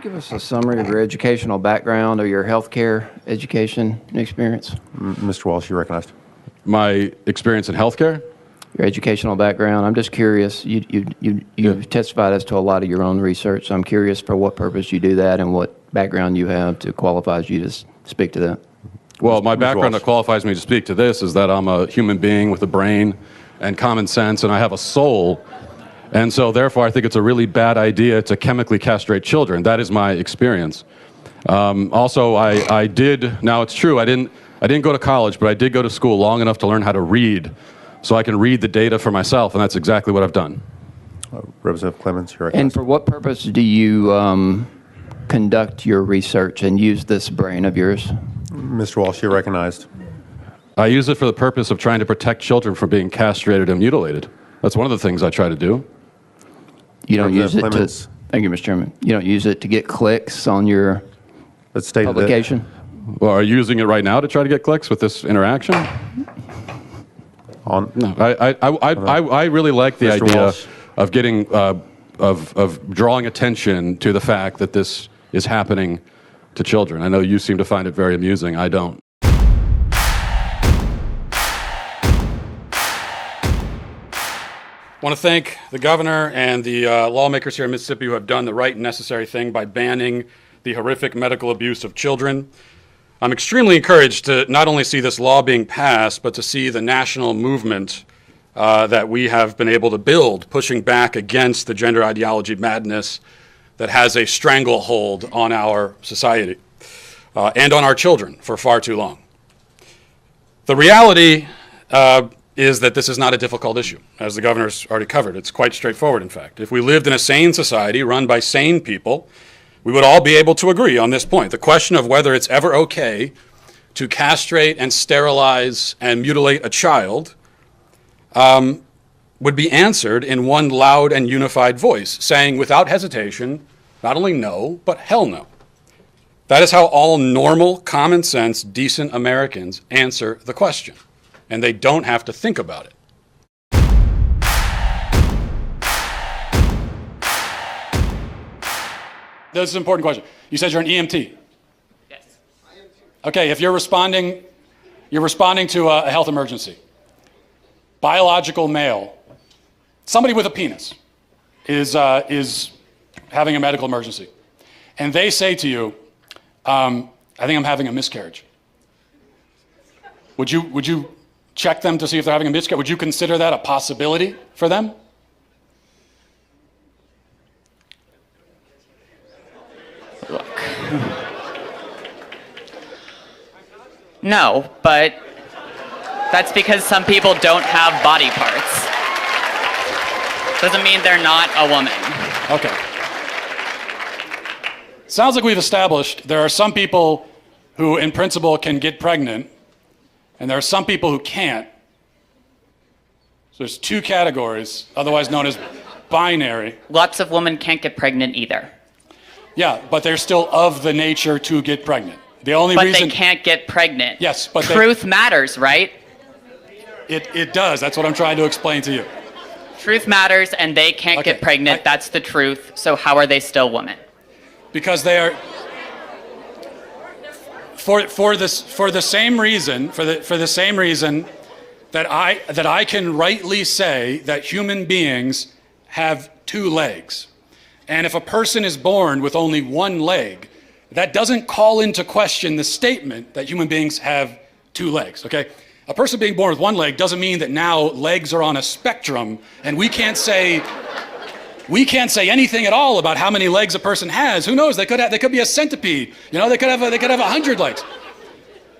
Give us a summary of your educational background or your healthcare education experience. Mr. Walsh, you're recognized. My experience in healthcare? Your educational background. I'm just curious. You've testified as to a lot of your own research. So I'm curious for what purpose you do that and what background you have to qualifies you to speak to that. Well, my Mr. background Walsh. that qualifies me to speak to this is that I'm a human being with a brain and common sense, and I have a soul. And so, therefore, I think it's a really bad idea to chemically castrate children. That is my experience. Also, I did, now it's true, I didn't go to college, but I did go to school long enough to learn how to read, so I can read the data for myself, and that's exactly what I've done. Representative Clemens, you're And recognized. for what purpose do you conduct your research and use this brain of yours? Mr. Walsh, you're recognized. I use it for the purpose of trying to protect children from being castrated and mutilated. That's one of the things I try to do. You don't use it to. Clemens. Thank you, Mr. Chairman. You don't use it to get clicks on your Let's state that. publication. Well, are you using it right now to try to get clicks with this interaction? On, No, I really like the Mr. idea Walsh. of getting of drawing attention to the fact that this is happening to children. I know you seem to find it very amusing. I don't. I want to thank the governor and the lawmakers here in Mississippi who have done the right and necessary thing by banning the horrific medical abuse of children. I'm extremely encouraged to not only see this law being passed, but to see the national movement that we have been able to build, pushing back against the gender ideology madness that has a stranglehold on our society and on our children for far too long. The reality is that this is not a difficult issue, as the governor's already covered. It's quite straightforward, in fact. If we lived in a sane society run by sane people, we would all be able to agree on this point. The question of whether it's ever okay to castrate and sterilize and mutilate a child would be answered in one loud and unified voice, saying without hesitation, not only no, but hell no. That is how all normal, common sense, decent Americans answer the question. And they don't have to think about it. This is an important question. You said you're an EMT. Yes. Okay, if you're responding to a health emergency. Biological male, somebody with a penis is having a medical emergency. And they say to you, I think I'm having a miscarriage. Would you check them to see if they're having a miscarriage? Would you consider that a possibility for them? Look. No, but that's because some people don't have body parts. Doesn't mean they're not a woman. Okay. Sounds like we've established there are some people who, in principle, can get pregnant, and there are some people who can't. So there's two categories, otherwise known as binary. Lots of women can't get pregnant either. Yeah, but they're still of the nature to get pregnant. The only But reason they can't get pregnant. Yes, but truth matters, right? it does. That's what I'm trying to explain to you. Truth matters, and they can't Okay, get pregnant. That's the truth. So how are they still women? Because they are for the same reason that I can rightly say that human beings have two legs. And if a person is born with only one leg, that doesn't call into question the statement that human beings have two legs, okay? A person being born with one leg doesn't mean that now legs are on a spectrum and we can't say anything at all about how many legs a person has. Who knows? They could be a centipede. You know, they could have 100 legs.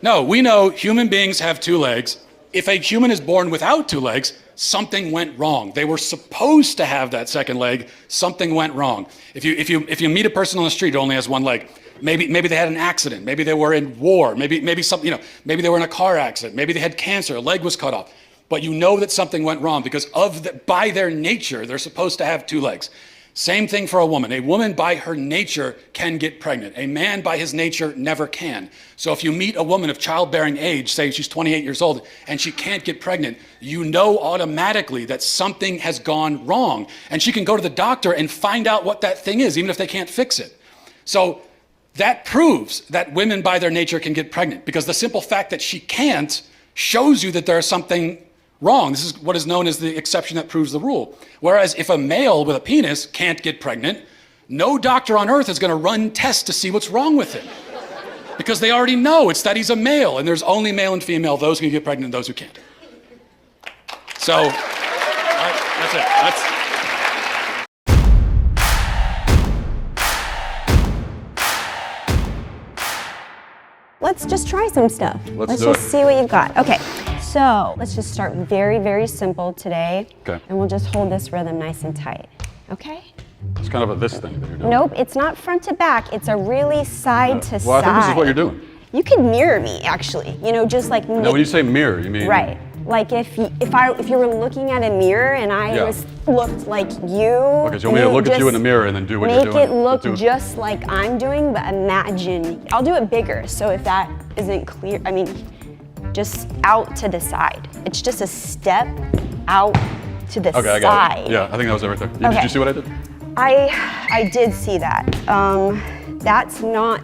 No, we know human beings have two legs. If a human is born without two legs, something went wrong. They were supposed to have that second leg. Something went wrong. If you meet a person on the street who only has one leg, maybe they had an accident. Maybe they were in war. Maybe something, maybe they were in a car accident. Maybe they had cancer. A leg was cut off. But you know that something went wrong because by their nature, they're supposed to have two legs. Same thing for a woman. A woman by her nature can get pregnant. A man by his nature never can. So if you meet a woman of childbearing age, say she's 28 years old, and she can't get pregnant, you know automatically that something has gone wrong. And she can go to the doctor and find out what that thing is, even if they can't fix it. So that proves that women by their nature can get pregnant, because the simple fact that she can't shows you that there's something wrong. This is what is known as the exception that proves the rule. Whereas if a male with a penis can't get pregnant, no doctor on earth is going to run tests to see what's wrong with him. Because they already know it's that he's a male, and there's only male and female, those who can get pregnant and those who can't. So, that's it. Let's just try some stuff. Let's do just it. see what you've got. Okay, so let's just start very, very simple today. Okay. And we'll just hold this rhythm nice and tight. Okay? It's kind of a this thing that you're doing. Nope, it's not front to back. It's a really side to side. Well, I think this is what you're doing. You could mirror me, actually. You know, just like. Now, when you say mirror, you mean? Right. Like if you were looking at a mirror and I looked like you. Okay, so you want me to look at you in the mirror and then do what you're doing? Make it look just like I'm doing, but imagine. I'll do it bigger, so if that isn't clear, I mean, just out to the side. It's just a step out to the side. Okay, I got it. Yeah, I think that was it right there. Okay. Did you see what I did? I did see that. That's not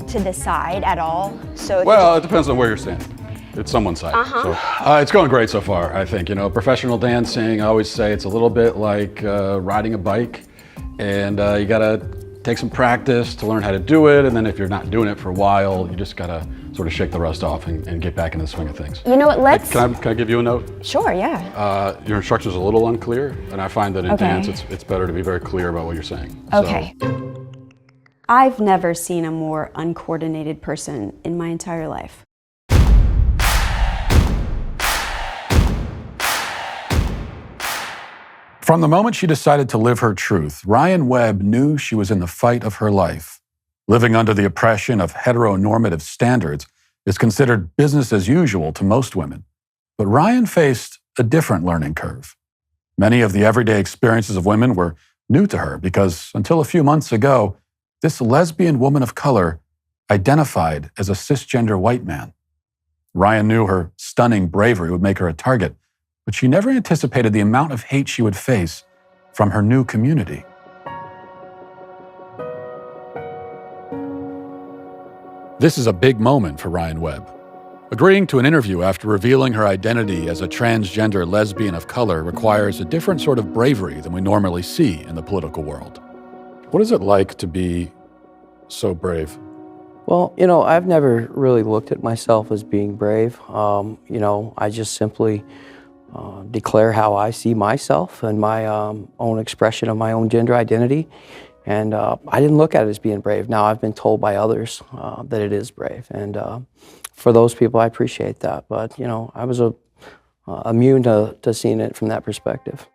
to the side at all. So Well, it depends on where you're standing. It's someone's side. So, it's going great so far, I think. You know, professional dancing, I always say it's a little bit like riding a bike. And you gotta take some practice to learn how to do it. And then if you're not doing it for a while, you just gotta sort of shake the rust off and get back in the swing of things. You know what, let's. Can I give you a note? Sure, yeah. Your instructions are a little unclear, and I find that in Okay. dance, it's better to be very clear about what you're saying. Okay. I've never seen a more uncoordinated person in my entire life. From the moment she decided to live her truth, Ryan Webb knew she was in the fight of her life. Living under the oppression of heteronormative standards is considered business as usual to most women. But Ryan faced a different learning curve. Many of the everyday experiences of women were new to her because until a few months ago, this lesbian woman of color identified as a cisgender white man. Ryan knew her stunning bravery would make her a target, but she never anticipated the amount of hate she would face from her new community. This is a big moment for Ryan Webb. Agreeing to an interview after revealing her identity as a transgender lesbian of color requires a different sort of bravery than we normally see in the political world. What is it like to be so brave? Well, you know, I've never really looked at myself as being brave. You know, I just simply declare how I see myself and my own expression of my own gender identity. And I didn't look at it as being brave. Now I've been told by others that it is brave. And for those people, I appreciate that. But, you know, I was immune to seeing it from that perspective.